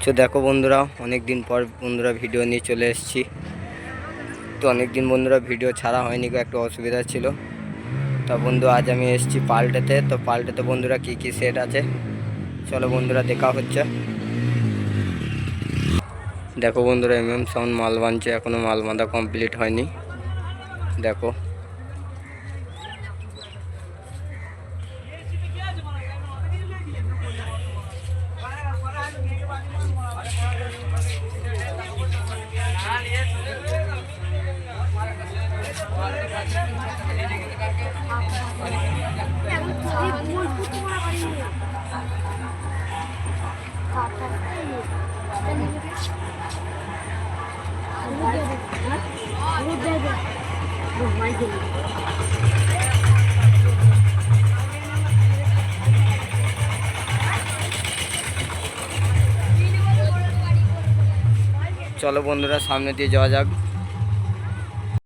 তো দেখো বন্ধুরা, অনেক দিন পর বন্ধুরা ভিডিও নিয়ে চলে এসেছি। তো অনেক দিন বন্ধুরা ভিডিও ছাড়া হয়নি, একটু অসুবিধা ছিল। তো বন্ধু আজ আমি এসেছি পাল্টেতে। তো পাল্টেতে বন্ধুরা কি কি সেট আছে চলো বন্ধুরা দেখা হচ্ছে। দেখো বন্ধুরা, সাউন্ড মাল বানছে, এখনো মাল বাঁধা কমপ্লিট হয়নি। দেখো চলো বন্ধুরা সামনে দিয়ে যাওয়া যাক।